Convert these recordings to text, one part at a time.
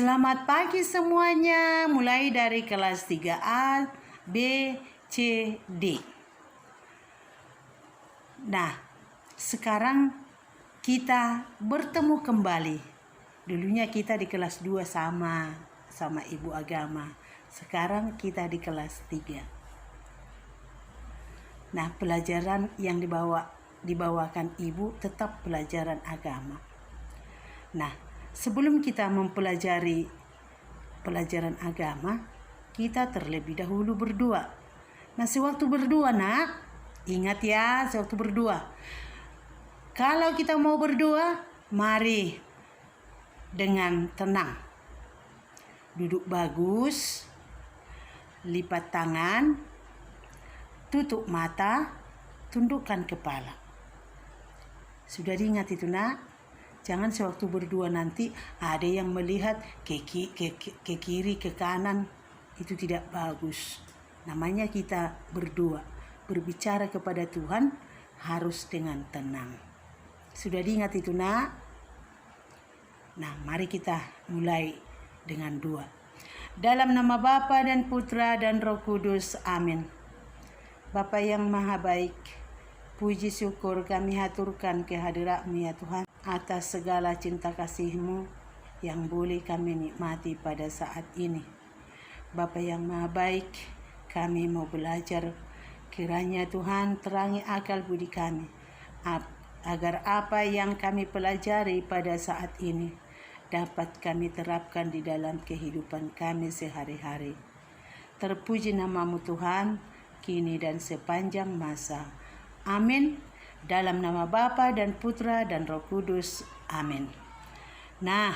Selamat pagi semuanya, mulai dari kelas 3A, B, C, D. Nah, sekarang kita bertemu kembali. Dulunya kita di kelas 2 sama Ibu Agama. Sekarang kita di kelas 3. Nah, pelajaran yang dibawakan Ibu tetap pelajaran agama. Nah, sebelum kita mempelajari pelajaran agama, kita terlebih dahulu berdoa. Nah, sewaktu berdoa, nak, ingat ya, sewaktu berdoa. Kalau kita mau berdoa, mari dengan tenang. Duduk bagus, lipat tangan, tutup mata, tundukkan kepala. Sudah diingat itu, nak? Jangan sewaktu berdua nanti ada yang melihat ke kiri, ke kanan. Itu tidak bagus. Namanya kita berdua. Berbicara kepada Tuhan harus dengan tenang. Sudah diingat itu, nak? Nah, mari kita mulai dengan doa. Dalam nama Bapa dan Putra dan Roh Kudus. Amin. Bapa yang maha baik, puji syukur kami haturkan kehadirat-Mu ya Tuhan, atas segala cinta kasih-Mu yang boleh kami nikmati pada saat ini. Bapa yang maha baik, kami mau belajar, kiranya Tuhan terangi akal budi kami, agar apa yang kami pelajari pada saat ini dapat kami terapkan di dalam kehidupan kami sehari-hari. Terpuji nama-Mu Tuhan, kini dan sepanjang masa. Amin. Dalam nama Bapa dan Putra dan Roh Kudus. Amin. Nah,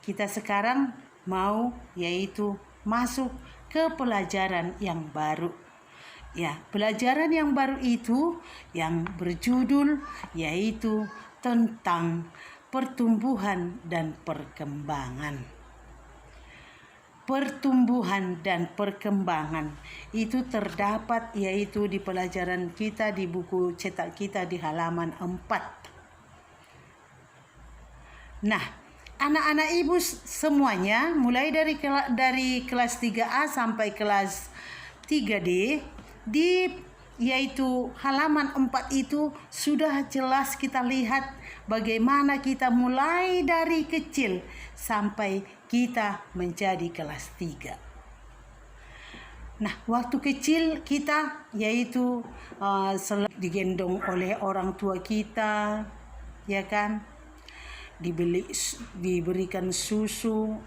kita sekarang mau yaitu masuk ke pelajaran yang baru. Ya, pelajaran yang baru itu yang berjudul yaitu tentang pertumbuhan dan perkembangan. Pertumbuhan dan perkembangan itu terdapat yaitu di pelajaran kita di buku cetak kita di halaman 4. Nah, anak-anak ibu semuanya mulai dari kelas 3A sampai kelas 3D di yaitu halaman 4 itu sudah jelas kita lihat bagaimana kita mulai dari kecil sampai kita menjadi kelas 3. Nah, waktu kecil kita yaitu digendong oleh orang tua kita, ya kan? Diberikan susu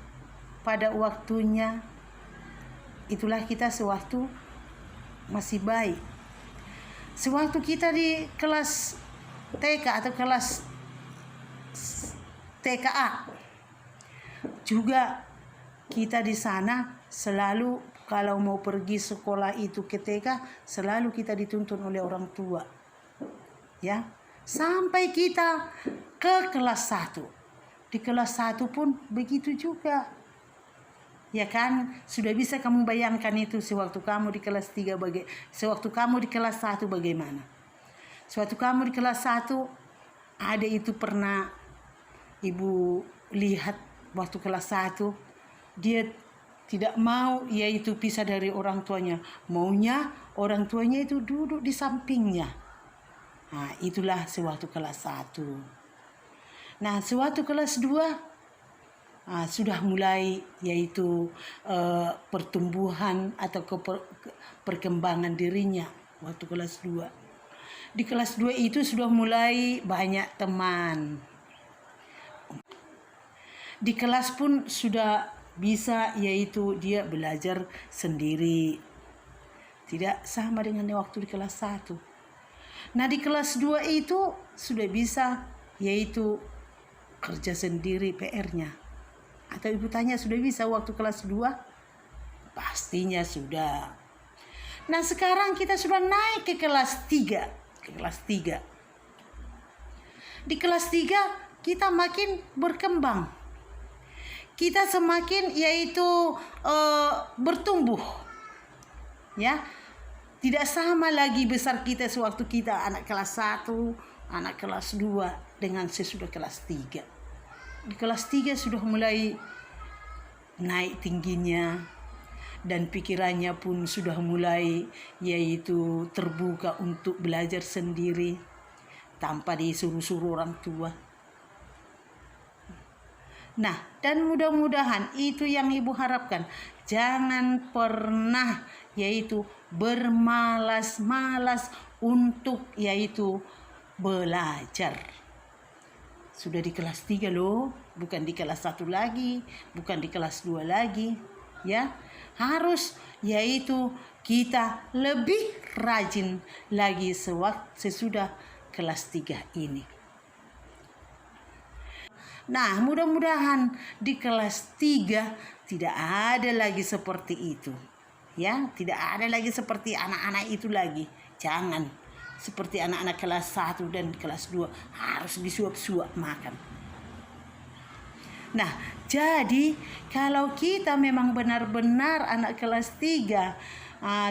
pada waktunya. Itulah kita sewaktu masih bayi. Sewaktu kita di kelas TK atau kelas TKA juga kita di sana selalu kalau mau pergi sekolah itu ke TK selalu kita dituntun oleh orang tua. Ya, sampai kita ke kelas 1. Di kelas 1 pun begitu juga. Ya kan, sudah bisa kamu bayangkan itu sewaktu kamu di kelas 3 sewaktu kamu di kelas 1 bagaimana? Sewaktu kamu di kelas 1 ada itu pernah ibu lihat waktu kelas 1 dia tidak mau yaitu pisah dari orang tuanya. Maunya orang tuanya itu duduk di sampingnya. Nah, itulah sewaktu kelas 1. Nah, sewaktu kelas 2 sudah mulai yaitu pertumbuhan atau perkembangan dirinya waktu kelas 2. Di kelas 2 itu sudah mulai banyak teman. Di kelas pun sudah bisa yaitu dia belajar sendiri. Tidak sama dengan waktu di kelas 1. Nah, di kelas 2 itu sudah bisa yaitu kerja sendiri PR-nya. Atau ibu tanya sudah bisa waktu kelas 2? Pastinya sudah. Nah, sekarang kita sudah naik ke kelas 3. Di kelas 3 kita makin berkembang. Kita semakin yaitu bertumbuh. Ya. Tidak sama lagi besar kita sewaktu kita anak kelas 1, anak kelas 2 dengan sesudah kelas 3. Di kelas 3 sudah mulai naik tingginya, dan pikirannya pun sudah mulai yaitu terbuka untuk belajar sendiri tanpa disuruh-suruh orang tua. Nah, dan mudah-mudahan itu yang ibu harapkan. Jangan pernah yaitu bermalas-malas untuk yaitu belajar. Sudah di kelas 3 loh, bukan di kelas 1 lagi, bukan di kelas 2 lagi, ya. Harus yaitu kita lebih rajin lagi sesudah kelas 3 ini. Nah, mudah-mudahan di kelas 3 tidak ada lagi seperti itu. Ya, tidak ada lagi seperti anak-anak itu lagi. Jangan seperti anak-anak kelas 1 dan kelas 2 harus disuap-suap makan. Nah, jadi kalau kita memang benar-benar anak kelas 3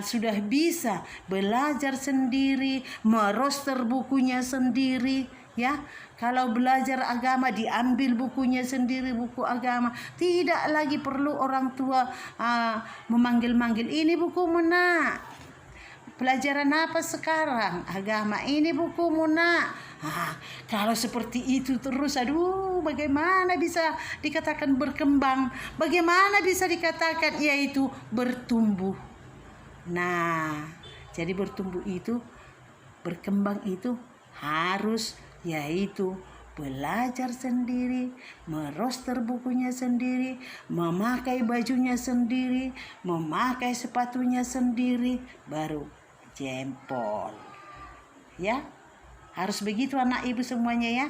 sudah bisa belajar sendiri, meroster bukunya sendiri, ya. Kalau belajar agama diambil bukunya sendiri, buku agama. Tidak lagi perlu orang tua memanggil-manggil, ini bukumu nak. Pelajaran apa sekarang? Agama, ini bukumu nak. Kalau seperti itu terus, aduh, bagaimana bisa dikatakan berkembang? Bagaimana bisa dikatakan yaitu bertumbuh? Nah, jadi bertumbuh itu, berkembang itu harus yaitu belajar sendiri, meroster bukunya sendiri, memakai bajunya sendiri, memakai sepatunya sendiri, baru jempol. Ya, harus begitu anak ibu semuanya ya.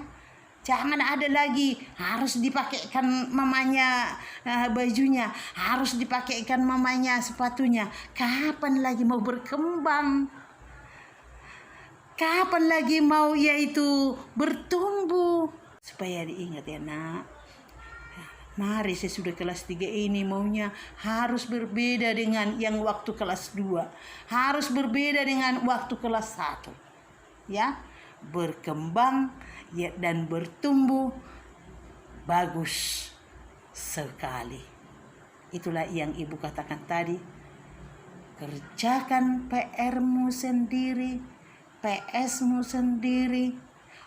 Jangan ada lagi harus dipakaikan mamanya bajunya, harus dipakaikan mamanya sepatunya. Kapan lagi mau berkembang? Kapan lagi mau yaitu bertumbuh? Supaya diingat ya nak. Mari sesudah kelas 3 ini maunya harus berbeda dengan yang waktu kelas 2. Harus berbeda dengan waktu kelas 1. Ya, berkembang ya, dan bertumbuh bagus sekali. Itulah yang ibu katakan tadi. Kerjakan PR-mu sendiri, PS-mu sendiri,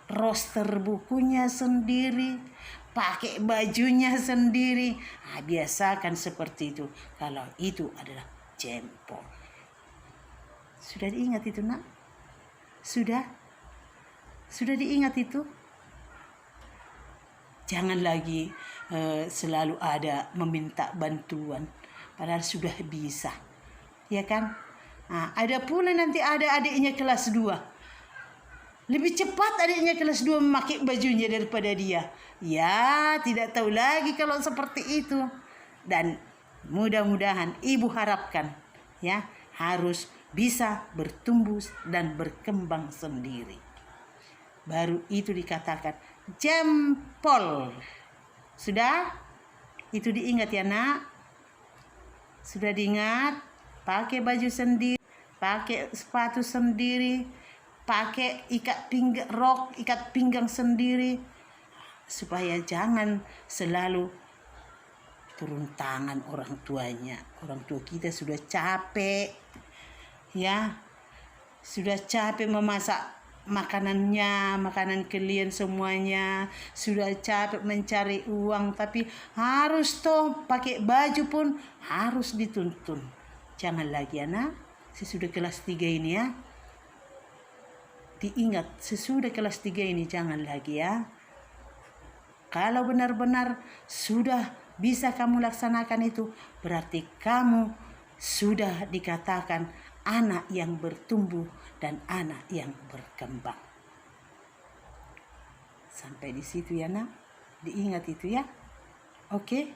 roster bukunya sendiri, pakai bajunya sendiri. Biasakan seperti itu. Kalau itu adalah jempol. Sudah diingat itu nak? Sudah diingat itu? Jangan lagi selalu ada meminta bantuan, padahal sudah bisa, ya kan? Ada pula nanti ada adiknya kelas 2. Lebih cepat adiknya kelas 2 memakai bajunya daripada dia. Ya, tidak tahu lagi kalau seperti itu. Dan mudah-mudahan ibu harapkan ya harus bisa bertumbuh dan berkembang sendiri. Baru itu dikatakan jempol. Sudah? Itu diingat ya nak? Sudah diingat? Pakai baju sendiri, pakai sepatu sendiri, pakai ikat pinggang sendiri, supaya jangan selalu turun tangan orang tuanya. Orang tua kita sudah capek, ya, sudah capek memasak makanan kalian semuanya, sudah capek mencari uang, tapi harus toh pakai baju pun harus dituntun. Jangan lagi anak, sesudah kelas 3 ini ya. Diingat, sesudah kelas 3 ini jangan lagi ya. Kalau benar-benar sudah bisa kamu laksanakan itu, berarti kamu sudah dikatakan anak yang bertumbuh dan anak yang berkembang. Sampai di situ ya nak, diingat itu ya. Oke?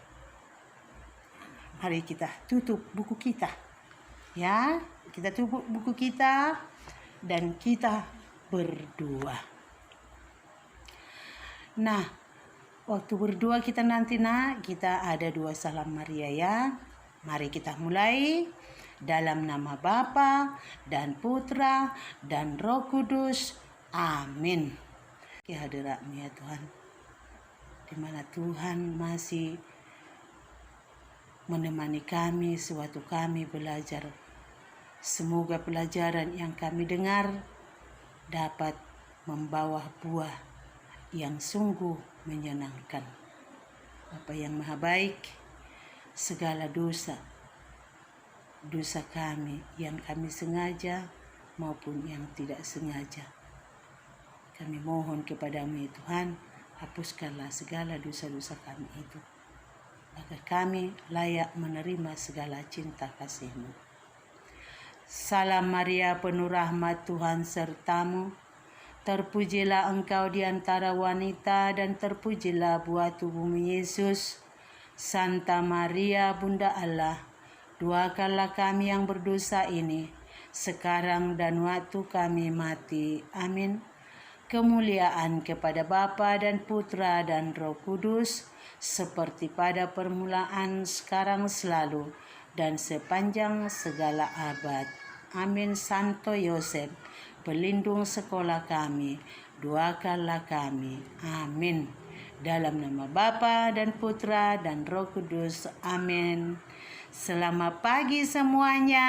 Mari kita tutup buku kita. Ya, kita tutup buku kita dan kita berdoa. Nah, waktu berdoa kita nanti nak, kita ada 2 salam Maria ya. Mari kita mulai dalam nama Bapa dan Putra dan Roh Kudus. Amin. Kehadiratmu ya Tuhan, di mana Tuhan masih menemani kami sewaktu kami belajar. Semoga pelajaran yang kami dengar dapat membawa buah yang sungguh menyenangkan. Bapa yang Maha Baik, segala dosa kami yang kami sengaja maupun yang tidak sengaja, kami mohon kepadamu ya Tuhan, hapuskanlah segala dosa-dosa kami itu, agar kami layak menerima segala cinta kasih-Mu. Salam Maria, penuh rahmat, Tuhan sertamu. Terpujilah engkau di antara wanita, dan terpujilah buah tubuhmu Yesus. Santa Maria, Bunda Allah, doakanlah kami yang berdosa ini, sekarang dan waktu kami mati. Amin. Kemuliaan kepada Bapa dan Putra dan Roh Kudus, seperti pada permulaan, sekarang, selalu, dan sepanjang segala abad. Amin. Santo Yosef, pelindung sekolah kami, doakanlah kami. Amin. Dalam nama Bapa dan Putra dan Roh Kudus. Amin. Selamat pagi semuanya.